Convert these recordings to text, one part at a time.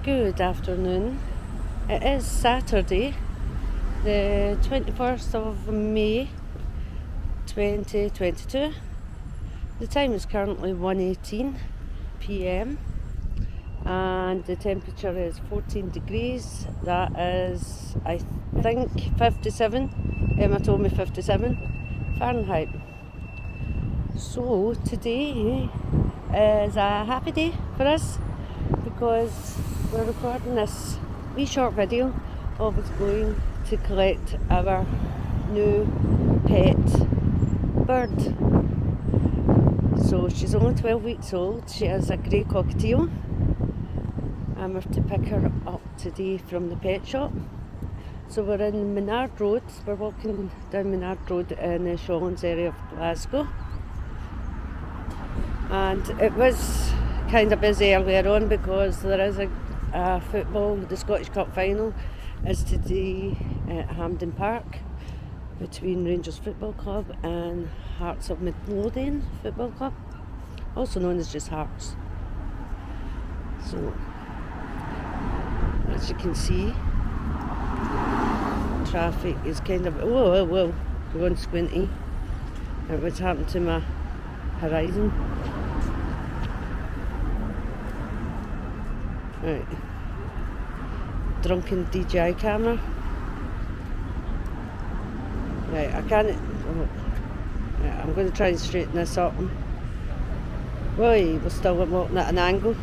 Good afternoon. It is Saturday, the 21st of May 2022. The time is currently 1:18 p.m. and the temperature is 14 degrees. That is, I think, 57. Emma told me 57 Fahrenheit. So today is a happy day for us because we're recording this wee short video of us going to collect our new pet bird. So she's only 12 weeks old. She is a grey cockatiel, and we're to pick her up today from the pet shop. So we're in Menard Road. We're walking down Menard Road in the Shawlands area of Glasgow, and it was kind of busy earlier on because there is a football. The Scottish Cup final is today at Hampden Park between Rangers Football Club and Hearts of Midlothian Football Club, also known as just Hearts. So as you can see, traffic is kind of going squinty. What's happened to my horizon? Right, drunken DJI camera. Right, I can't. Right, I'm going to try and straighten this up. Right, we're still walking at an angle.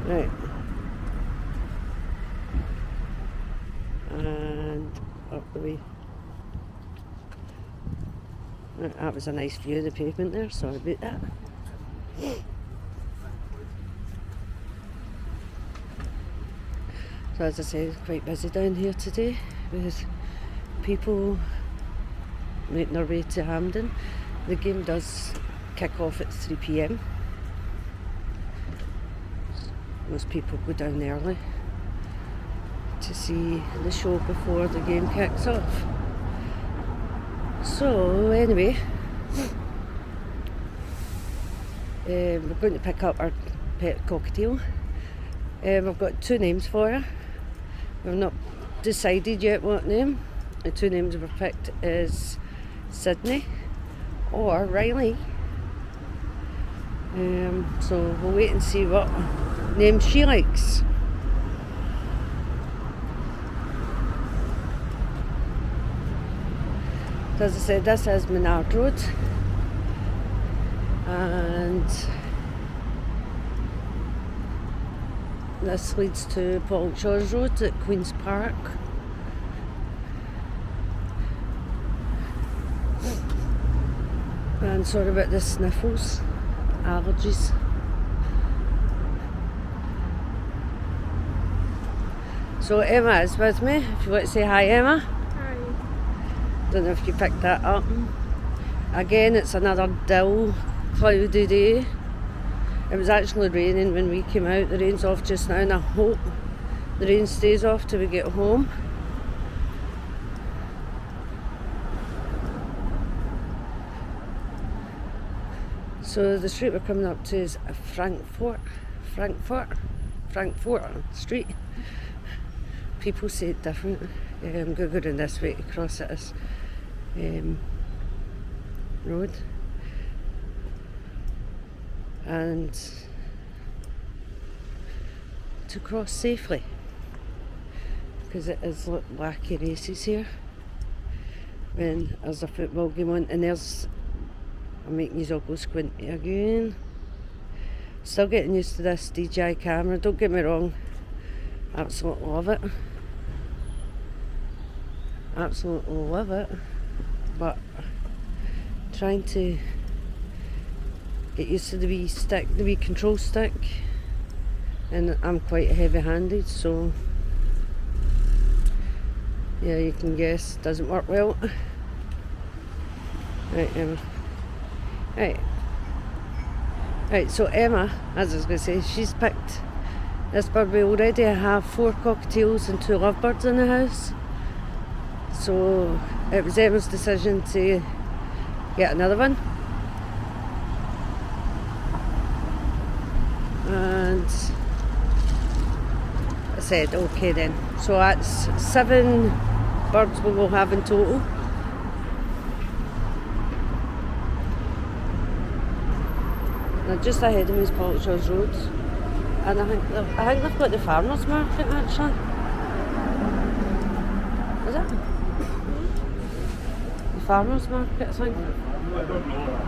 Right, and up the way. Right, that was a nice view of the pavement there. Sorry about that. So as I said, quite busy down here today with people making their way to Hampden. The game does kick off at 3 p.m. Most people go down early to see the show before the game kicks off. So anyway, we're going to pick up our pet cockatiel. We've got two names for her. We've not decided yet what name. The two names we've picked is Sydney or Riley. So we'll wait and see what name she likes. As I said, this is Menard Road, and this leads to Paul Shaw's Road at Queen's Park. And sorry about the sniffles, allergies. So Emma is with me. If you want to say hi, Emma. Hi. Don't know if you picked that up. Again, it's another dull, cloudy day. It was actually raining when we came out. The rain's off just now, and I hope the rain stays off till we get home. So the street we're coming up to is Frankfurt Street. People say it different. I'm going to go down this way to cross this road. And to cross safely, because it is wacky races here when there's a football game on. And I'm making you all go squinty again. Still getting used to this DJI camera, don't get me wrong, absolutely love it, but trying to get used to the wee control stick, and I'm quite heavy-handed, so yeah, you can guess it doesn't work well. Right, Emma. Right, so Emma, as I was going to say, she's picked this bird. We already have 4 cockatiels and 2 lovebirds in the house, so it was Emma's decision to get another one. I said, okay then. So that's 7 birds we will have in total. Now just ahead of me is Cockatiels Road, and I think they've got the farmers market actually. Is it? The farmers market, I think. I don't know.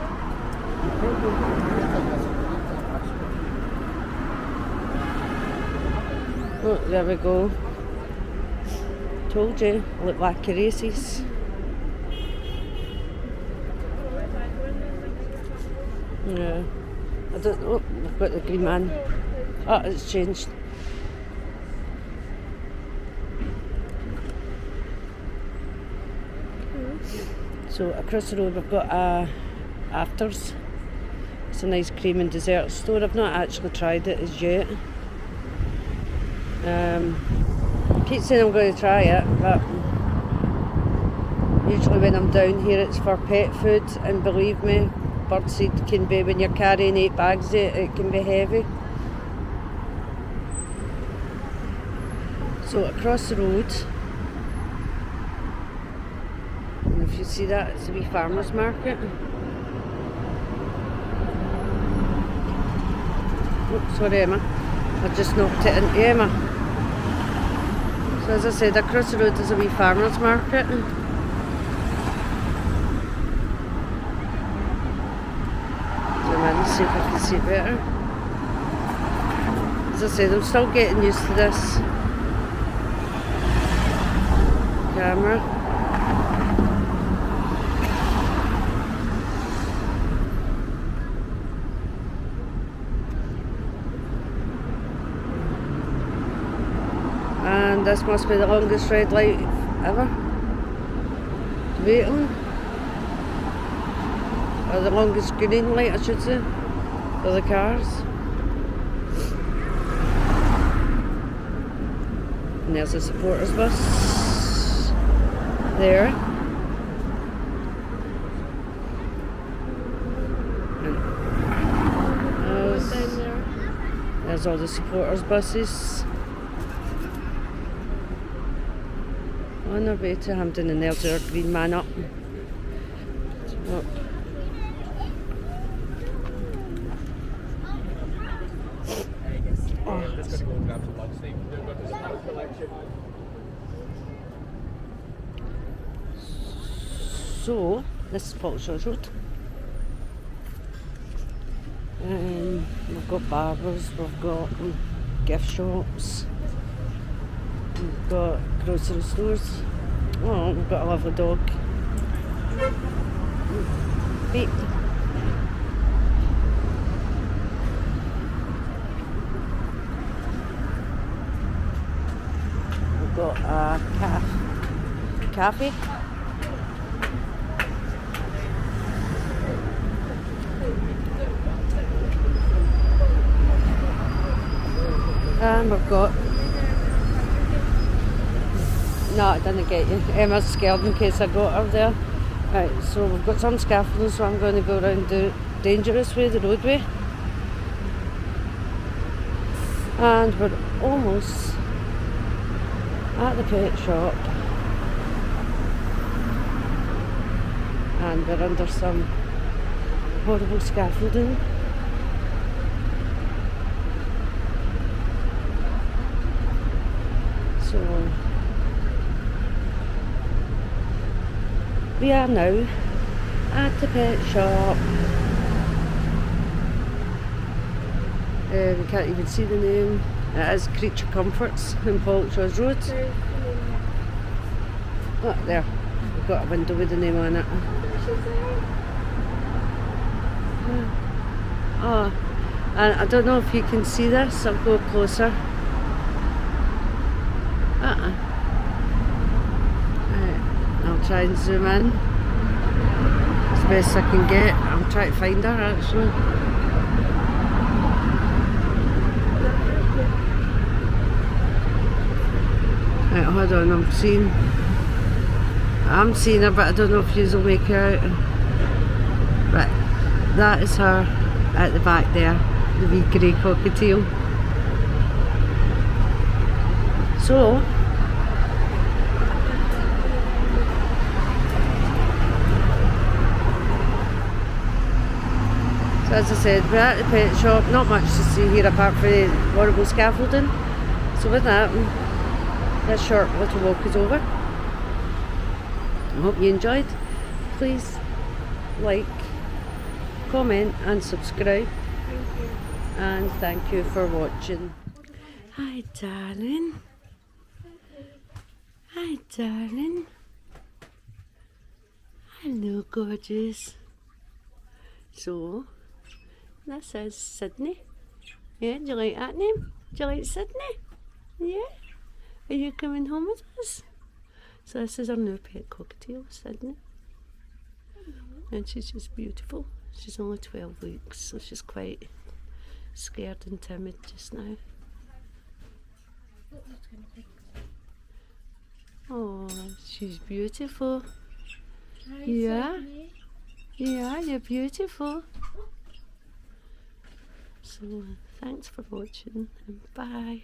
Oh, there we go. Told you, look like races. Yeah. I don't know. I've got the green man. Oh, it's changed. So across the road we've got Afters. It's a nice cream and dessert store. I've not actually tried it as yet. I keep saying I'm going to try it, but usually when I'm down here it's for pet food, and believe me, birdseed can be, when you're carrying 8 bags, it can be heavy. So across the road, and if you see that, it's a wee farmers market. Oh, sorry Emma, I just knocked it into Emma. So as I said, across the road is a wee farmers market. See if I can see it better. As I said, I'm still getting used to this camera. And this must be the longest red light ever to wait on. Or the longest green light, I should say, for the cars. And there's a supporters bus there. And there's all the supporters buses on their way to Hampton, and there's our green man up. Oh. So, this is Cockatiels Road. We've got barbers, we've got gift shops, we've got grocery stores. Oh, we've got a lovely dog. Beep. We've got a cafe. And we've got... No, I didn't get you. Emma's scared in case I got her there. Right, so we've got some scaffolding, so I'm going to go around the dangerous way, the roadway. And we're almost at the pet shop. And we're under some horrible scaffolding. So we are now at the pet shop. We can't even see the name. It is Creature Comforts in Cockatiels Road. Oh, there. We've got a window with the name on it. Oh, and I don't know if you can see this. I'll go closer. Right, I'll try and zoom in as best I can get. I'm trying to find her actually. Right, hold on, I'm seeing her, but I don't know if she's awake out. Right, that is her at the back there, the wee grey cockatiel. So as I said, we're at the pet shop, not much to see here apart from the horrible scaffolding. So with that, this short little walk is over. I hope you enjoyed. Please like, comment and subscribe. Thank you. And thank you for watching. Hi darling. Hi darling. Hello gorgeous. So this is Sydney. Yeah, do you like that name? Do you like Sydney? Yeah? Are you coming home with us? So this is our new pet cockatiel, Sydney. And she's just beautiful. She's only 12 weeks, so she's quite scared and timid just now. Oh, she's beautiful. Yeah? Yeah, you're beautiful. So, thanks for watching and bye.